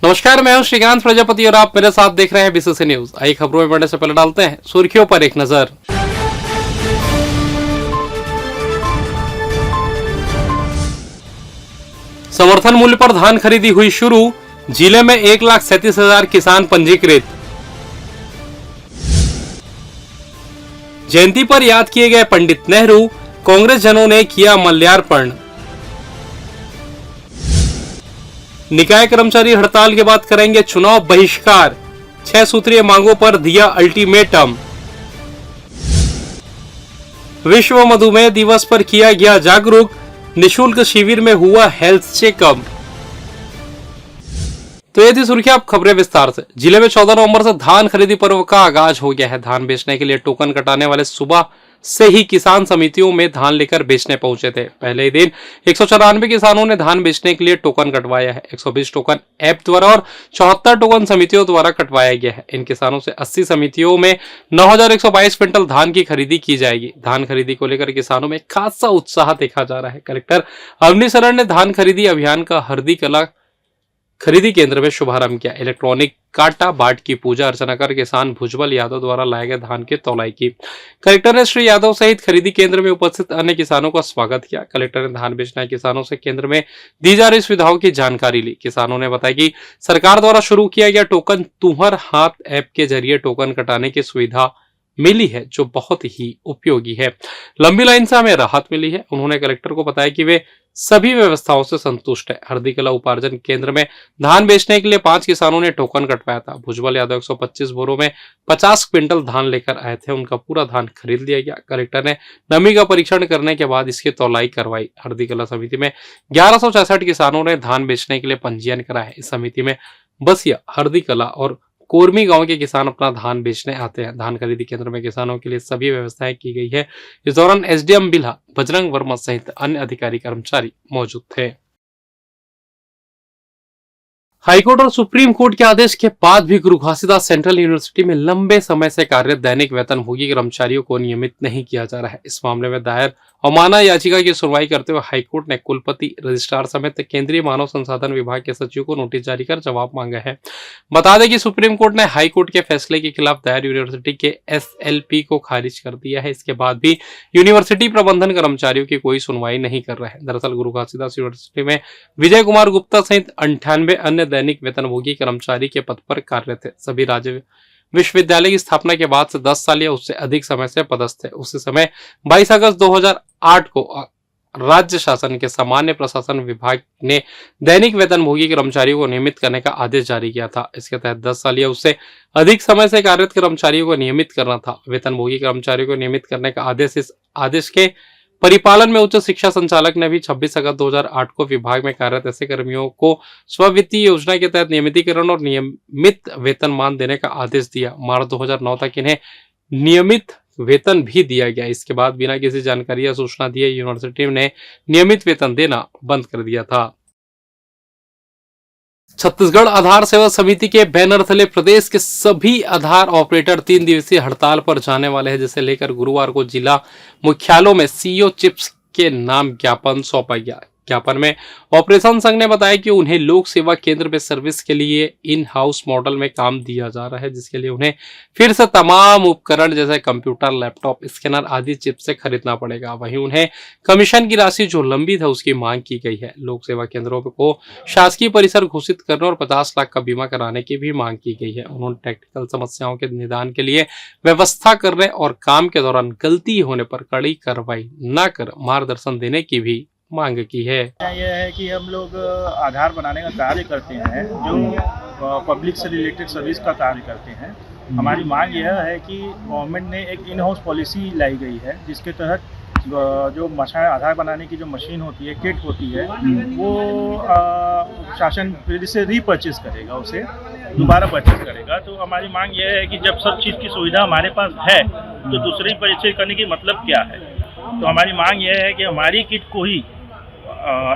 नमस्कार, मैं हूं श्रीकांत प्रजापति और आप मेरे साथ देख रहे हैं बीसीसी न्यूज। आई खबरों में बढ़ने से पहले डालते हैं सुर्खियों पर एक नजर। समर्थन मूल्य पर धान खरीदी हुई शुरू, जिले में 1,37,000 किसान पंजीकृत। जयंती पर याद किए गए पंडित नेहरू, कांग्रेस जनों ने किया माल्यार्पण। निकाय कर्मचारी हड़ताल के बाद करेंगे चुनाव बहिष्कार, 6 सूत्रीय मांगों पर दिया अल्टीमेटम। विश्व मधुमेह दिवस पर किया गया जागरूक, निशुल्क शिविर में हुआ हेल्थ चेकअप। तो ये थी सुर्खियां, अब खबरें विस्तार से। जिले में 14 नवंबर से धान खरीदी पर्व का आगाज हो गया है। धान बेचने के लिए टोकन कटाने वाले सुबह से ही किसान समितियों में धान लेकर बेचने पहुंचे थे। पहले ही दिन 194 किसानों ने धान बेचने के लिए टोकन कटवाया है। 120 टोकन ऐप द्वारा और 74 टोकन समितियों द्वारा कटवाया गया है। इन किसानों से 80 समितियों में 9,122 क्विंटल धान की खरीदी की जाएगी। धान खरीदी को लेकर किसानों में खासा उत्साह देखा जा रहा है। कलेक्टर अवनी शरण ने धान खरीदी अभियान का हरदी कला खरीदी केंद्र में शुभारंभ किया। इलेक्ट्रॉनिक काटा बाट की पूजा अर्चना कर किसान भुजबल यादव द्वारा लाए गए धान की तौलाई की। कलेक्टर ने श्री यादव सहित खरीदी केंद्र में उपस्थित अन्य किसानों का स्वागत किया। कलेक्टर ने धान बेचने किसानों से केंद्र में दी जा रही सुविधाओं की जानकारी ली। किसानों ने बताया कि सरकार द्वारा शुरू किया गया टोकन तुम्हर हाथ ऐप के जरिए टोकन कटाने की सुविधा मिली है, जो बहुत ही उपयोगी है। लंबी लाइन से हमें राहत मिली है। उन्होंने कलेक्टर को बताया कि वे सभी व्यवस्थाओं से संतुष्ट है। हरदी कला उपार्जन केंद्र में धान बेचने के लिए 5 किसानों ने टोकन कटवाया था। भुजबल यादव 125 बोरों में 50 क्विंटल धान लेकर आए थे। उनका पूरा धान खरीद लिया गया। कलेक्टर ने नमी का परीक्षण करने के बाद इसकी तौलाई करवाई। हरदी कला समिति में 1166 किसानों ने धान बेचने के लिए पंजीयन कराया। इस समिति में बसिया, हरदी कला और कोरमी गांव के किसान अपना धान बेचने आते हैं। धान खरीदी केंद्र में किसानों के लिए सभी व्यवस्थाएं की गई है। इस दौरान एसडीएम बिल्हा बजरंग वर्मा सहित अन्य अधिकारी कर्मचारी मौजूद थे। हाईकोर्ट और सुप्रीम कोर्ट के आदेश के बाद भी गुरु घासीदास सेंट्रल यूनिवर्सिटी में लंबे समय से कार्यरत दैनिक वेतनभोगी कर्मचारियों को नियमित नहीं किया जा रहा है। इस मामले में दायर अवमानना याचिका की सुनवाई करते हुए हाईकोर्ट ने कुलपति, रजिस्ट्रार समेत केंद्रीय मानव संसाधन विभाग के सचिव को नोटिस जारी कर जवाब मांगा है। बता दें कि सुप्रीम कोर्ट ने हाईकोर्ट के फैसले के खिलाफ दायर यूनिवर्सिटी के एसएलपी को खारिज कर दिया है। इसके बाद भी यूनिवर्सिटी प्रबंधन कर्मचारियों की कोई सुनवाई नहीं कर रहा है। दरअसल गुरु घासीदास यूनिवर्सिटी में विजय कुमार गुप्ता सहित 98 अन्य दैनिक वेतनभोगी कर्मचारी के पद पर कार्यरत थे। सभी राज्य विश्वविद्यालय की स्थापना के बाद से 10 साल या उससे अधिक समय से पदस्थ थे। उसी समय 22 अगस्त 2008 को राज्य शासन के सामान्य प्रशासन विभाग ने दैनिक वेतनभोगी कर्मचारियों को नियमित करने का आदेश जारी किया था। इसके तहत 10 साल या उससे अधिक समय से कार्यरत कर्मचारियों को नियमित करना था। वेतनभोगी कर्मचारियों को नियमित करने का आदेश, इस आदेश के परिपालन में उच्च शिक्षा संचालक ने भी 26 अगस्त 2008 को विभाग में कार्यरत ऐसे कर्मियों को स्ववित्तीय योजना के तहत नियमितीकरण और नियमित वेतनमान देने का आदेश दिया। मार्च 2009 तक इन्हें नियमित वेतन भी दिया गया। इसके बाद बिना किसी जानकारी या सूचना दिए यूनिवर्सिटी ने नियमित वेतन देना बंद कर दिया था। छत्तीसगढ़ आधार सेवा समिति के बैनर तले प्रदेश के सभी आधार ऑपरेटर 3 दिवसीय हड़ताल पर जाने वाले हैं, जिसे लेकर गुरुवार को जिला मुख्यालयों में सीओ चिप्स के नाम ज्ञापन सौंपा गया। ज्ञापन में ऑपरेशन संघ ने बताया कि उन्हें लोक सेवा केंद्र में सर्विस के लिए इन हाउस मॉडल में काम दिया जा रहा है, जिसके लिए उन्हें फिर से तमाम उपकरण जैसे कंप्यूटर, लैपटॉप, स्कैनर आदि चिप से खरीदना पड़ेगा। वहीं उन्हें कमीशन की राशि जो लंबित है उसकी मांग की गई है। लोक सेवा केंद्रों को शासकीय परिसर घोषित करने और 50 लाख का बीमा कराने की भी मांग की गई है। उन्होंने टेक्निकल समस्याओं के निदान के लिए व्यवस्था करने और काम के दौरान गलती होने पर कड़ी कार्रवाई न कर मार्गदर्शन देने की भी मांग की है। यह है कि हम लोग आधार बनाने का कार्य करते हैं, जो पब्लिक से रिलेटेड सर्विस का कार्य करते हैं। हमारी मांग यह है कि गवर्नमेंट ने एक इन हाउस पॉलिसी लाई गई है, जिसके तहत जो आधार बनाने की जो मशीन होती है, किट होती है, वो शासन फिर से रीपर्चेज करेगा, उसे दोबारा परचेज करेगा। तो हमारी मांग यह है कि जब सब चीज़ की सुविधा हमारे पास है तो दूसरी परचेज करने की मतलब क्या है। तो हमारी मांग यह है कि हमारी किट को ही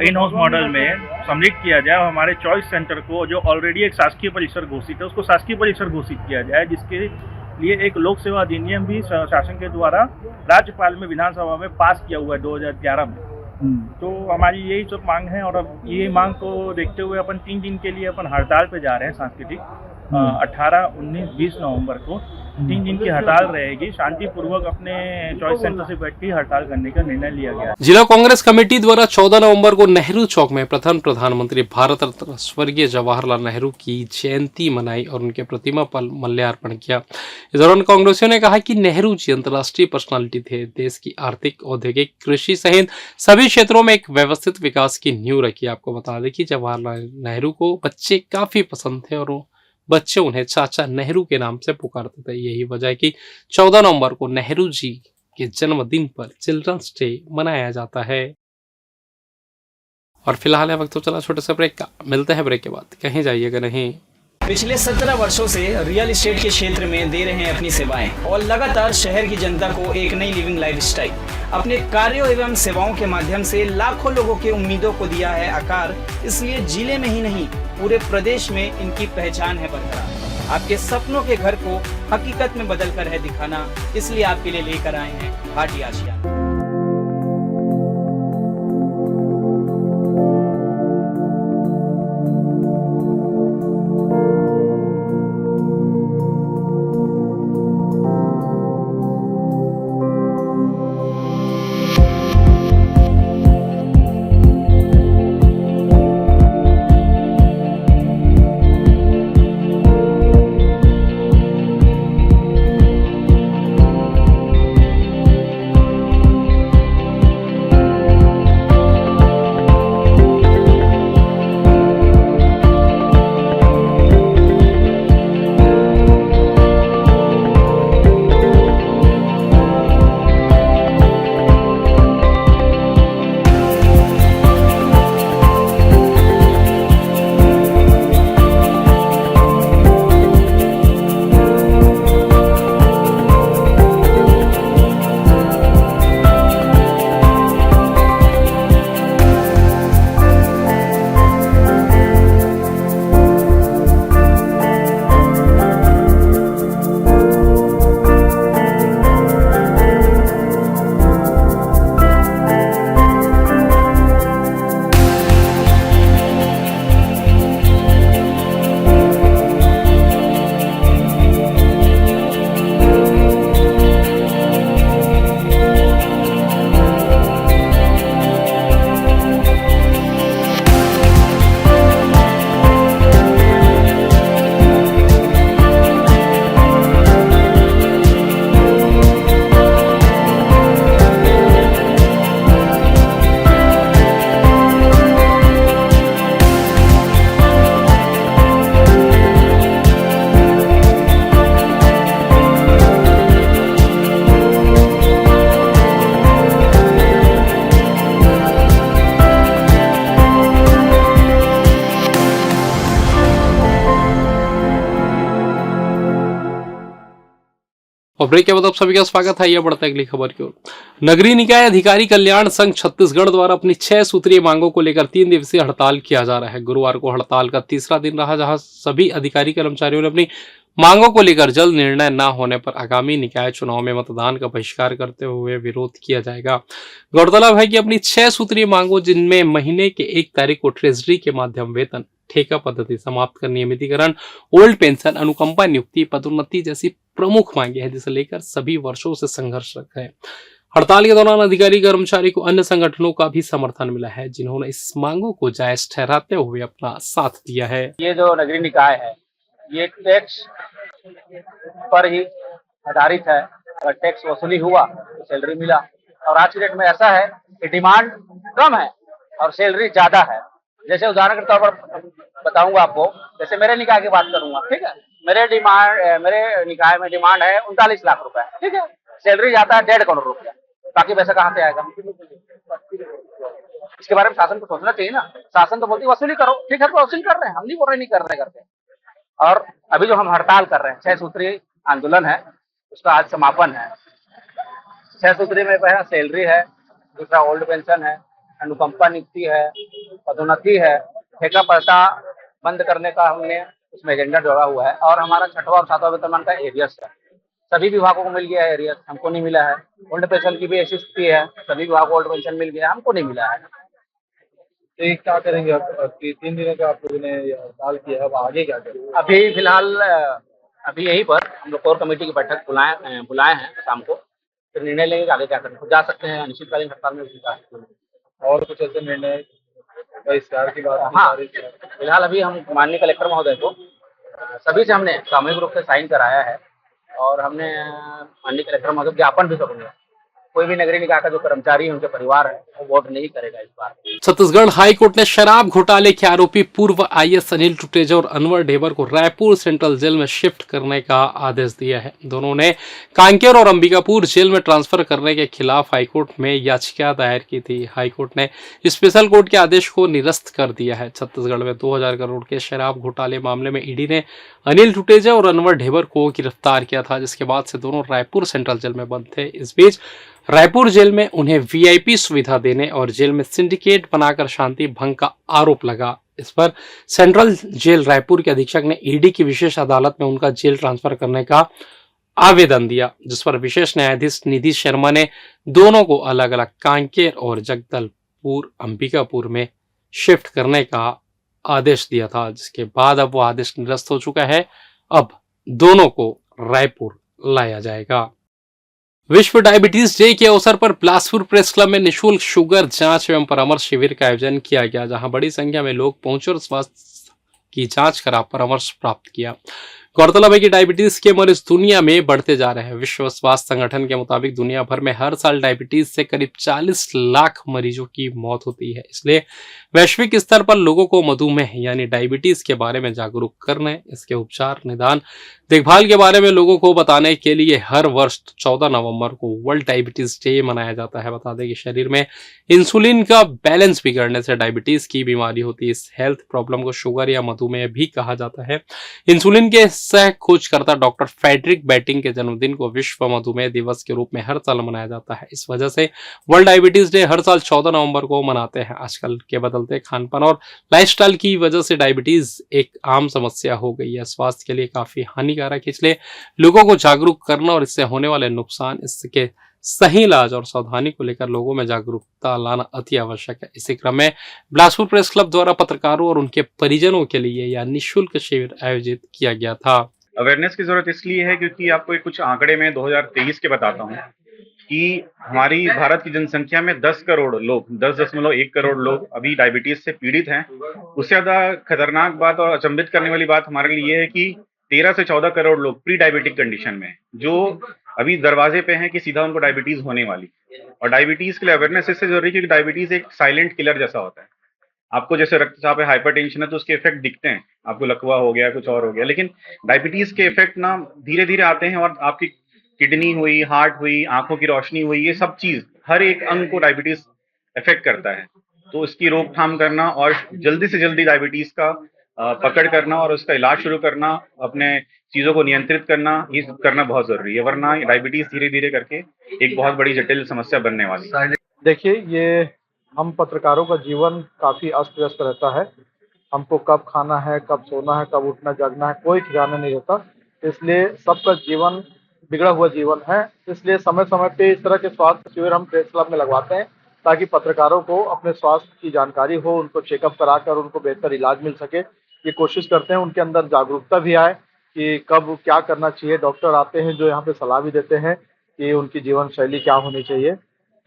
इन हाउस मॉडल में सम्मिलित किया जाए और हमारे चॉइस सेंटर को, जो ऑलरेडी एक शासकीय परिसर घोषित है, उसको शासकीय परिसर घोषित किया जाए, जिसके लिए एक लोक सेवा अधिनियम भी शासन के द्वारा राज्यपाल में विधानसभा में पास किया हुआ है 2011 में। तो हमारी यही सब मांग है, और अब ये मांग को देखते हुए अपन 3 दिन के लिए अपन हड़ताल पे जा रहे हैं सांस्कृतिक। 18, 19, 20 नवंबर को 3 दिन की हड़ताल रहेगी। शांतिपूर्वक अपने चॉइस सेंटर से बैठ के हड़ताल करने का निर्णय लिया गया है। जिला कांग्रेस कमेटी द्वारा 14 नवंबर को नेहरू चौक में प्रथम प्रधानमंत्री भारत रत्न स्वर्गीय जवाहरलाल नेहरू की जयंती मनाई और उनके प्रतिमा पर माल्यार्पण किया। इस दौरान कांग्रेसियों ने कहा कि नेहरू जी अंतर्राष्ट्रीय पर्सनालिटी थे। देश की आर्थिक, औद्योगिक, कृषि सहित सभी क्षेत्रों में एक व्यवस्थित विकास की नींव रखी। आपको बता दें कि जवाहरलाल नेहरू को बच्चे काफी पसंद थे और बच्चे उन्हें चाचा नेहरू के नाम से पुकारते थे। यही वजह है कि 14 नवंबर को नेहरू जी के जन्मदिन पर चिल्ड्रंस डे मनाया जाता है। और फिलहाल वक्त तो चला छोटे से ब्रेक का, मिलते हैं ब्रेक के बाद, कहीं जाइएगा नहीं। पिछले 17 वर्षों से रियल एस्टेट के क्षेत्र में दे रहे हैं अपनी सेवाएं और लगातार शहर की जनता को एक नई लिविंग लाइफस्टाइल। अपने कार्यों एवं सेवाओं के माध्यम से लाखों लोगों की उम्मीदों को दिया है आकार। इसलिए जिले में ही नहीं, पूरे प्रदेश में इनकी पहचान है बरकरार। आपके सपनों के घर को हकीकत में बदल कर है दिखाना, इसलिए आपके लिए लेकर आए हैं भाटी आशिया। और ब्रेक के बाद आप सभी का स्वागत है। यह बढ़ता है अगली खबर की ओर। नगरीय निकाय अधिकारी कल्याण संघ छत्तीसगढ़ द्वारा अपनी 6 सूत्रीय मांगों को लेकर 3 दिवसीय हड़ताल किया जा रहा है। गुरुवार को हड़ताल का तीसरा दिन रहा, जहां सभी अधिकारी कर्मचारियों ने अपनी मांगों को लेकर जल्द निर्णय न होने पर आगामी निकाय चुनाव में मतदान का बहिष्कार करते हुए विरोध किया जाएगा। गौरतलब है कि अपनी 6 सूत्रीय मांगों, जिनमें महीने के 1 तारीख को ट्रेजरी के माध्यम वेतन, ठेका पद्धति समाप्त कर नियमितीकरण, ओल्ड पेंशन, अनुकंपा नियुक्ति, पदोन्नति जैसी प्रमुख मांगे हैं, जिसे लेकर सभी वर्षों से संघर्षरत है। हड़ताल के दौरान अधिकारी कर्मचारी को अन्य संगठनों का भी समर्थन मिला है, जिन्होंने इस मांगों को जायज ठहराते हुए अपना साथ दिया है। ये जो नगरीय निकाय है, ये टैक्स पर ही आधारित है। अगर टैक्स वसूली हुआ तो सैलरी मिला, और आज की डेट में ऐसा है कि डिमांड कम है और सैलरी ज्यादा है। जैसे उदाहरण के तौर पर बताऊंगा आपको, जैसे मेरे निकाय की बात करूंगा, ठीक है। मेरे निकाय में डिमांड है 39 लाख रुपए, ठीक है। सैलरी जाता है 1.5 करोड़ रुपया, बाकी पैसा कहाँ से आएगा? इसके बारे में शासन को सोचना चाहिए ना। शासन तो बोलती वसूली करो, ठीक है, तो वसूली कर रहे हैं, हम नहीं बोल रहे नहीं कर रहे करते। और अभी जो हम हड़ताल कर रहे हैं, 6 सूत्रीय आंदोलन है, उसका आज समापन है। 6 सूत्रीय में पहला सैलरी है, दूसरा ओल्ड पेंशन है, अनुकंपा नियुक्ति है, पदोन्नति है, ठेका पलटा बंद करने का हमने उसमें एजेंडा जोड़ा हुआ है। और हमारा 6वां और 7वां वेतनमान का एरियर्स है, सभी विभागों को मिल गया है एरियर्स, हमको नहीं मिला है। ओल्ड पेंशन की भी ऐसी स्थिति है, सभी विभागों को ओल्ड पेंशन मिल गया है, हमको नहीं मिला है। तो ये क्या करेंगे आप? 3 दिनों का आप लोगों ने ये हड़ताल किया है, अब आगे क्या करेंगे? अभी फिलहाल अभी यहीं पर हम लोग कोर कमेटी की बैठक बुलाए हैं शाम को, फिर निर्णय लेंगे कि आगे क्या करना है। जा सकते हैं अनिश्चितकालीन हड़ताल में भी जा सकते हैं। और कुछ ऐसे निर्णय बहिष्कार की बात हाँ, फिलहाल अभी हम माननीय कलेक्टर महोदय को सभी से हमने सामूहिक रूप से साइन कराया है और हमने माननीय कलेक्टर महोदय को ज्ञापन भी करूंगा। कोई भी नगरीय निकाय का जो कर्मचारी है, उनके परिवार है, वो वोट नहीं करेगा इस बार। छत्तीसगढ़ हाई कोर्ट ने शराब घोटाले के आरोपी पूर्व आईएएस अनिल टुटेजा और अनवर ढेबर को रायपुर सेंट्रल जेल में शिफ्ट करने का आदेश दिया है। दोनों ने कांकेर और अंबिकापुर जेल में ट्रांसफर करने के खिलाफ हाईकोर्ट में याचिका दायर की थी। हाईकोर्ट ने स्पेशल कोर्ट के आदेश को निरस्त कर दिया है। छत्तीसगढ़ में 2000 करोड़ के शराब घोटाले मामले में ईडी ने अनिल टुटेजा और अनवर ढेबर को गिरफ्तार किया था, जिसके बाद से दोनों रायपुर सेंट्रल जेल में बंद थे। इस बीच रायपुर जेल में उन्हें वीआईपी सुविधा देने और जेल में सिंडिकेट बनाकर शांति भंग का आरोप लगा। इस पर सेंट्रल जेल रायपुर के अधीक्षक ने ईडी की विशेष अदालत में उनका जेल ट्रांसफर करने का आवेदन दिया, जिस पर विशेष न्यायाधीश निधि शर्मा ने दोनों को अलग अलग कांकेर और जगदलपुर अंबिकापुर में शिफ्ट करने का आदेश दिया था, जिसके बाद अब वो आदेश निरस्त हो चुका है। अब दोनों को रायपुर लाया जाएगा। विश्व डायबिटीज डे के अवसर पर बिलासपुर प्रेस क्लब में निःशुल्क शुगर जांच एवं परामर्श शिविर का आयोजन किया गया, जहां बड़ी संख्या में लोग पहुंचे और स्वास्थ्य की जांच करा परामर्श प्राप्त किया। गौरतलब है कि डायबिटीज के मरीज दुनिया में बढ़ते जा रहे हैं। विश्व स्वास्थ्य संगठन के मुताबिक दुनिया भर में हर साल डायबिटीज से करीब 40 लाख मरीजों की मौत होती है। इसलिए वैश्विक स्तर पर लोगों को मधुमेह यानी डायबिटीज के बारे में जागरूक करने, इसके उपचार, निदान, देखभाल के बारे में लोगों को बताने के लिए हर वर्ष 14 नवंबर को वर्ल्ड डायबिटीज डे मनाया जाता है। बता दें कि शरीर में इंसुलिन का बैलेंस बिगड़ने से डायबिटीज की बीमारी होती है। इस हेल्थ प्रॉब्लम को शुगर या मधुमेह भी कहा जाता है। इंसुलिन के सह खोजकर्ता डॉक्टर फ्रेडरिक बैटिंग के जन्मदिन को विश्व मधुमेह दिवस के रूप में हर साल मनाया जाता है। इस वजह से वर्ल्ड डायबिटीज डे हर साल 14 नवंबर को मनाते हैं। आजकल के बदलते खानपान और लाइफस्टाइल की वजह से डायबिटीज एक आम समस्या हो गई है। स्वास्थ्य के लिए काफी हानिकारक है, इसलिए लोगों को जागरूक करना और इससे होने वाले नुकसान, इसके सही इलाज और सावधानी को लेकर लोगों में जागरूकता लाना अति आवश्यक है। इसी क्रम में बिलासपुर प्रेस क्लब द्वारा पत्रकारों और उनके परिजनों के लिए यह निःशुल्क शिविर आयोजित किया गया था। अवेयरनेस की जरूरत इसलिए है क्योंकि आपको कुछ आंकड़े में 2023 के बताता हूँ कि हमारी भारत की जनसंख्या में 10 करोड़ लोग, 10.1 करोड़ लोग अभी डायबिटीज से पीड़ित हैं। उससे ज्यादा खतरनाक बात और अचंभित करने वाली बात हमारे लिए ये है कि 13 से 14 करोड़ लोग प्री डायबिटिक कंडीशन में, जो अभी दरवाजे पे हैं कि सीधा उनको डायबिटीज होने वाली। और डायबिटीज के लिए अवेयरनेस इससे जरूरी है क्योंकि डायबिटीज एक साइलेंट किलर जैसा होता है। आपको जैसे रक्तचाप है, हाइपरटेंशन है, तो उसके इफेक्ट दिखते हैं, आपको लकवा हो गया, कुछ और हो गया, लेकिन डायबिटीज के इफेक्ट ना धीरे धीरे आते हैं और आपकी किडनी हुई, हार्ट हुई, आंखों की रोशनी हुई, ये सब चीज हर एक अंग को डायबिटीज इफेक्ट करता है। तो इसकी रोकथाम करना और जल्दी से जल्दी डायबिटीज का पकड़ करना और उसका इलाज शुरू करना, अपने चीजों को नियंत्रित करना, ये करना बहुत जरूरी है, वरना डायबिटीज धीरे धीरे करके एक बहुत बड़ी जटिल समस्या बनने वाली है। देखिए, ये हम पत्रकारों का जीवन काफी अस्त व्यस्त रहता है। हमको कब खाना है, कब सोना है, कब उठना जागना है, कोई ठिकाना नहीं रहता। इसलिए सबका जीवन बिगड़ा हुआ जीवन है। इसलिए समय समय पे इस तरह के स्वास्थ्य शिविर हम प्रेस क्लब में लगवाते हैं ताकि पत्रकारों को अपने स्वास्थ्य की जानकारी हो, उनको चेकअप कराकर उनको बेहतर इलाज मिल सके। ये कोशिश करते हैं उनके अंदर जागरूकता भी आए कि कब क्या करना चाहिए। डॉक्टर आते हैं जो यहाँ पे सलाह भी देते हैं कि उनकी जीवन शैली क्या होनी चाहिए।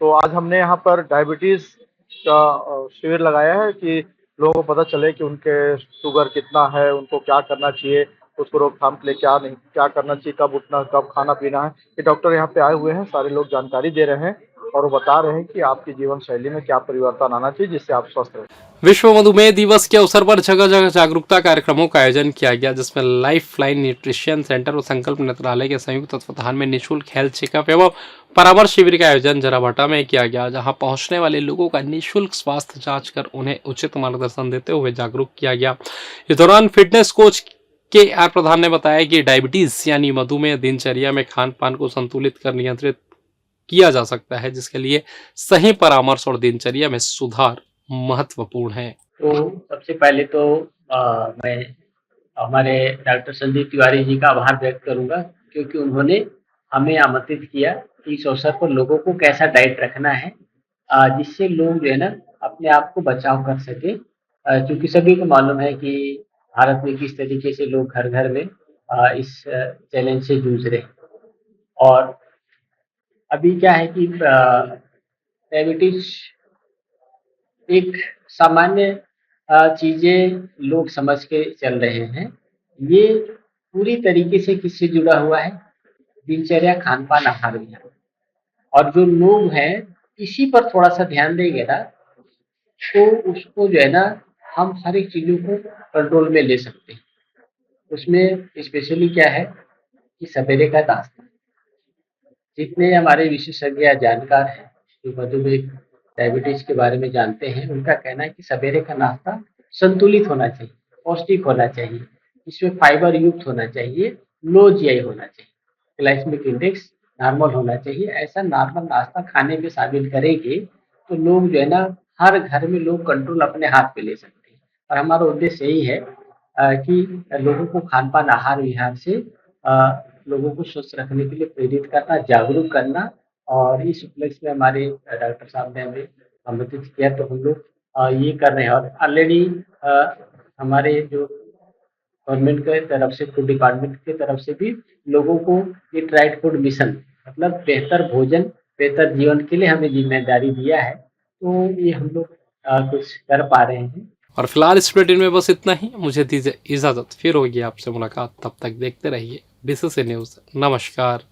तो आज हमने यहाँ पर डायबिटीज का शिविर लगाया है कि लोगों को पता चले कि उनके शुगर कितना है, उनको क्या करना चाहिए, उसको रोकथाम के लिए क्या नहीं क्या करना चाहिए, कब उठना, कब खाना पीना है। ये डॉक्टर यहाँ पे आए हुए हैं, सारे लोग जानकारी दे रहे हैं और वो बता रहे हैं कि आपकी जीवन शैली में क्या परिवर्तन आना चाहिए जिससे आप स्वस्थ रहें। विश्व मधुमेह दिवस के अवसर पर जगह जगह जागरूकता कार्यक्रमों का आयोजन किया गया, जिसमें लाइफ लाइन न्यूट्रिशन सेंटर और संकल्प नेत्रालय के संयुक्त तत्वावधान में निःशुल्क हेल्थ चेकअप एवं परामर्श शिविर का आयोजन जराभाटा में किया गया, जहां पहुंचने वाले लोगों का निःशुल्क स्वास्थ्य जांच कर उन्हें उचित मार्गदर्शन देते हुए जागरूक किया गया। इस दौरान फिटनेस कोच के आर प्रधान ने बताया कि डायबिटीज यानी मधुमेह दिनचर्या में खान पान को संतुलित कर नियंत्रित किया जा सकता है, जिसके लिए सही परामर्श और दिनचर्या में सुधार महत्वपूर्ण है। तो सबसे पहले तो मैं हमारे डॉक्टर संदीप तिवारी जी का आभार व्यक्त करूंगा, क्योंकि उन्होंने हमें आमंत्रित किया कि इस अवसर पर लोगों को कैसा डाइट रखना है, जिससे लोग जो है ना अपने आप को बचाव कर सके, क्योंकि सभी को मालूम है कि भारत में किस तरीके से लोग घर घर में इस चैलेंज से जूझ रहे हैं। और अभी क्या है कि डायबिटीज एक सामान्य चीजें लोग समझ के चल रहे हैं। ये पूरी तरीके से किससे जुड़ा हुआ है? दिनचर्या, खान पान, आहार विहार। और जो लोग हैं इसी पर थोड़ा सा ध्यान देंगे ना, तो उसको जो है ना हम हर एक चीजों को कंट्रोल में ले सकते हैं। उसमें स्पेशली क्या है कि सवेरे का नाश्ता, जितने हमारे विशेषज्ञ या जानकार हैं जो मधुमेह डायबिटीज के बारे में जानते हैं, उनका कहना है कि सवेरे का नाश्ता संतुलित होना चाहिए, पौष्टिक होना चाहिए, इसमें फाइबर युक्त होना चाहिए, लो जीआई होना चाहिए, ग्लाइसेमिक इंडेक्स नॉर्मल होना चाहिए। ऐसा नॉर्मल नाश्ता खाने में शामिल करेंगे तो लोग जो है ना हर घर में लोग कंट्रोल अपने हाथ पे ले सकते हैं। और हमारा उद्देश्य यही है कि लोगों को खान पान, आहार विहार से लोगों को स्वस्थ रखने के लिए प्रेरित करना, जागरूक करना। और इस उपलक्ष्य में हमारे डॉक्टर साहब ने हमें आमंत्रित किया, तो हम लोग ये कर रहे हैं। और ऑलरेडी हमारे जो गवर्नमेंट के तरफ से, फूड डिपार्टमेंट की तरफ से भी लोगों को ईट राइट फूड मिशन, मतलब बेहतर भोजन, बेहतर जीवन के लिए हमें जिम्मेदारी दिया है। तो ये हम लोग कुछ कर पा रहे हैं। और फिलहाल इस बुलेटिन में बस इतना ही। मुझे दीजिए इजाजत, फिर होगी आपसे मुलाकात। तब तक देखते रहिए BCC न्यूज़। नमस्कार।